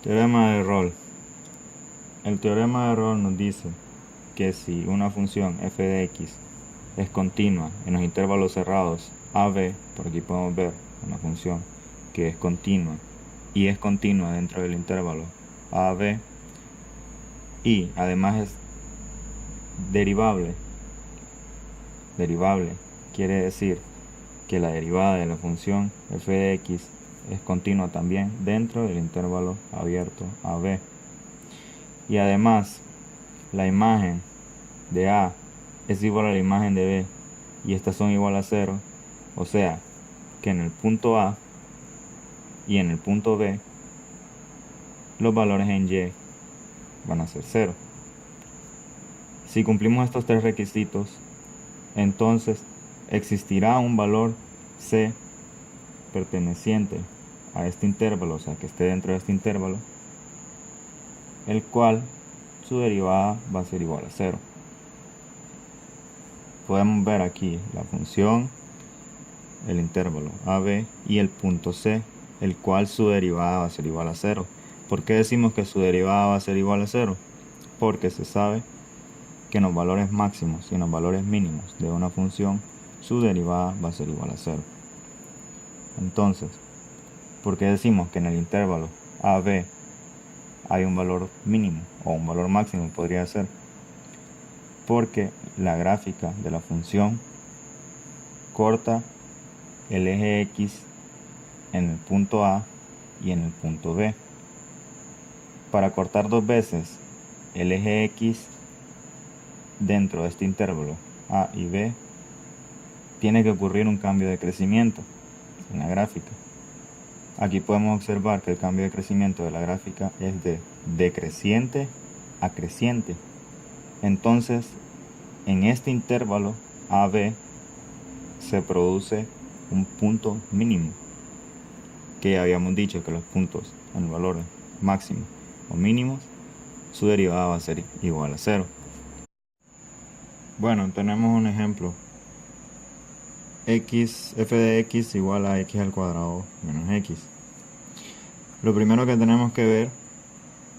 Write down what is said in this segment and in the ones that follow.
Teorema de Rolle. El teorema de Rolle nos dice que si una función f de x es continua en los intervalos cerrados a, b, por aquí podemos ver una función que es continua y es continua dentro del intervalo a, b, y además es derivable quiere decir que la derivada de la función f de x es continua también dentro del intervalo abierto a, b. Y además la imagen de A es igual a la imagen de B y estas son igual a 0, o sea que en el punto A y en el punto B los valores en Y van a ser 0. Si cumplimos estos tres requisitos, entonces existirá un valor C perteneciente a este intervalo, o sea que esté dentro de este intervalo, el cual su derivada va a ser igual a 0. Podemos ver aquí la función, el intervalo AB y el punto C, el cual su derivada va a ser igual a 0. ¿Por qué decimos que su derivada va a ser igual a 0? Porque se sabe que en los valores máximos y en los valores mínimos de una función, su derivada va a ser igual a 0. Entonces, ¿por qué decimos que en el intervalo AB hay un valor mínimo o un valor máximo podría ser? Porque la gráfica de la función corta el eje X en el punto A y en el punto B. Para cortar dos veces el eje X dentro de este intervalo A y B, tiene que ocurrir un cambio de crecimiento en la gráfica. Aquí podemos observar que el cambio de crecimiento de la gráfica es de decreciente a creciente. Entonces, en este intervalo AB se produce un punto mínimo, que ya habíamos dicho que los puntos en valores máximos o mínimos, su derivada va a ser igual a 0. Bueno, tenemos un ejemplo. F de x igual a x al cuadrado menos x. Lo primero que tenemos que ver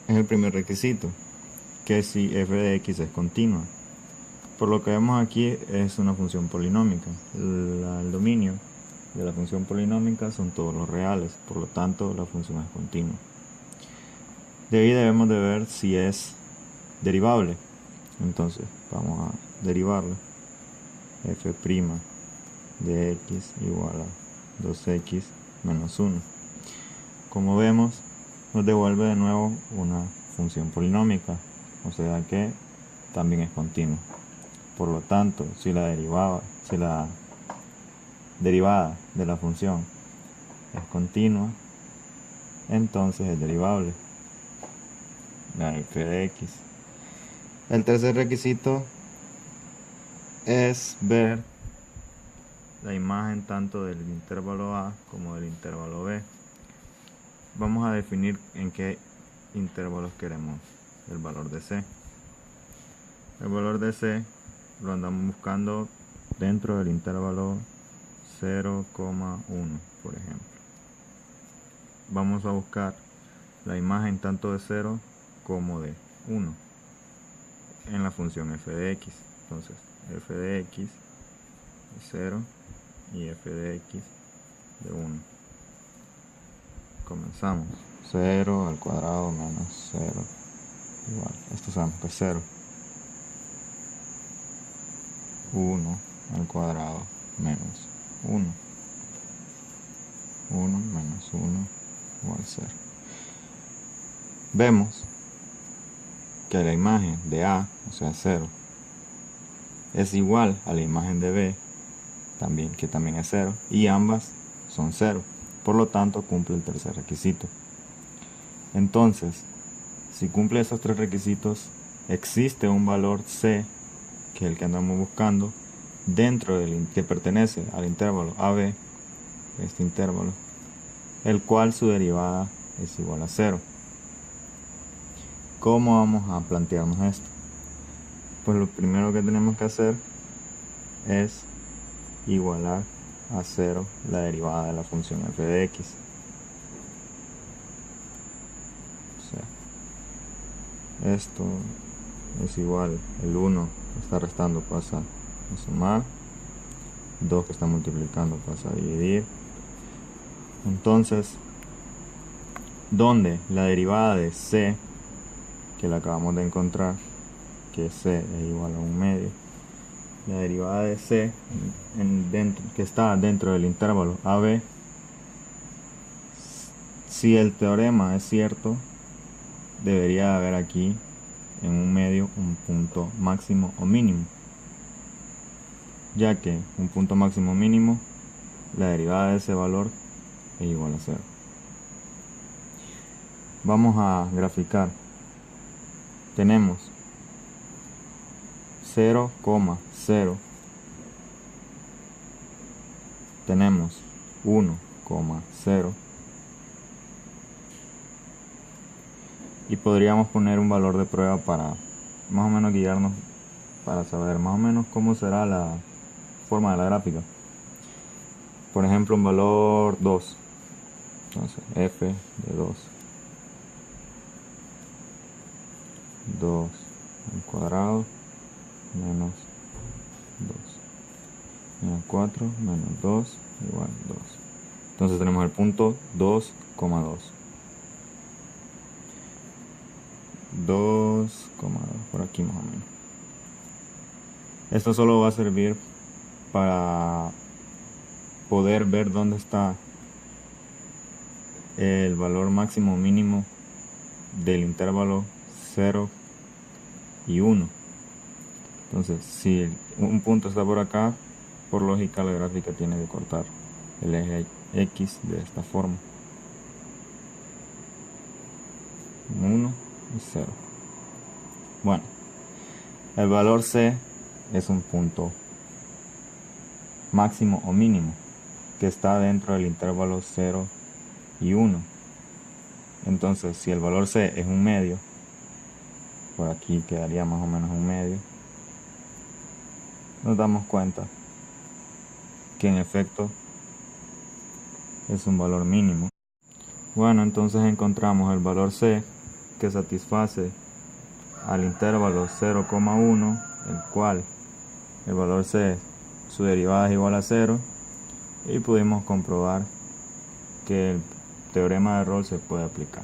es el primer requisito, que si f de x es continua. Por lo que vemos aquí es una función polinómica. El dominio de la función polinómica son todos los reales, por lo tanto la función es continua. De ahí debemos de ver si es derivable. Entonces vamos a derivarla. F' de x igual a 2x menos 1. Como vemos, nos devuelve de nuevo una función polinómica, o sea que también es continua. Por lo tanto, si la derivada de la función es continua, entonces es derivable la f de x. El tercer requisito es ver la imagen tanto del intervalo A como del intervalo B. Vamos a definir en qué intervalos queremos el valor de C. El valor de C lo andamos buscando dentro del intervalo 0,1, por ejemplo. Vamos a buscar la imagen tanto de 0 como de 1 en la función f de x. Entonces, f de x de 0 y f de x de 1. Comenzamos. 0 al cuadrado menos 0 igual. Esto sabemos que es 0. 1 al cuadrado menos 1. 1 menos 1 igual 0. Vemos que la imagen de A, o sea 0, es igual a la imagen de B, que también es 0, y ambas son 0. Por lo tanto, cumple el tercer requisito. Entonces, si cumple esos tres requisitos, existe un valor C, que es el que andamos buscando, dentro que pertenece al intervalo AB, este intervalo, el cual su derivada es igual a 0. ¿Cómo vamos a plantearnos esto? Pues lo primero que tenemos que hacer es igualar a 0 la derivada de la función f de x. sea, esto es igual, el 1 que está restando pasa a sumar, 2 que está multiplicando pasa a dividir. Entonces, donde la derivada de c, que la acabamos de encontrar, que c es igual a 1/2, la derivada de c que está dentro del intervalo AB, si el teorema es cierto, debería haber aquí en 1/2 un punto máximo o mínimo, ya que un punto máximo o mínimo, la derivada de ese valor es igual a 0. Vamos a graficar. Tenemos 0,0, tenemos 1,0 y podríamos poner un valor de prueba para más o menos guiarnos, para saber más o menos cómo será la forma de la gráfica. Por ejemplo, un valor 2, entonces f de 2 al cuadrado menos 2 menos 4 menos 2 igual 2. Entonces tenemos el punto 2,2. 2,2 por aquí más o menos. Esto solo va a servir para poder ver dónde está el valor máximo o mínimo del intervalo 0 y 1. Entonces, si un punto está por acá, por lógica la gráfica tiene que cortar el eje X de esta forma. 1 y 0. Bueno, el valor C es un punto máximo o mínimo que está dentro del intervalo 0 y 1. Entonces, si el valor C es 1/2, por aquí quedaría más o menos 1/2, nos damos cuenta que en efecto es un valor mínimo. Bueno, entonces encontramos el valor C que satisface al intervalo 0,1, el cual el valor C, su derivada es igual a 0, y pudimos comprobar que el teorema de Rolle se puede aplicar.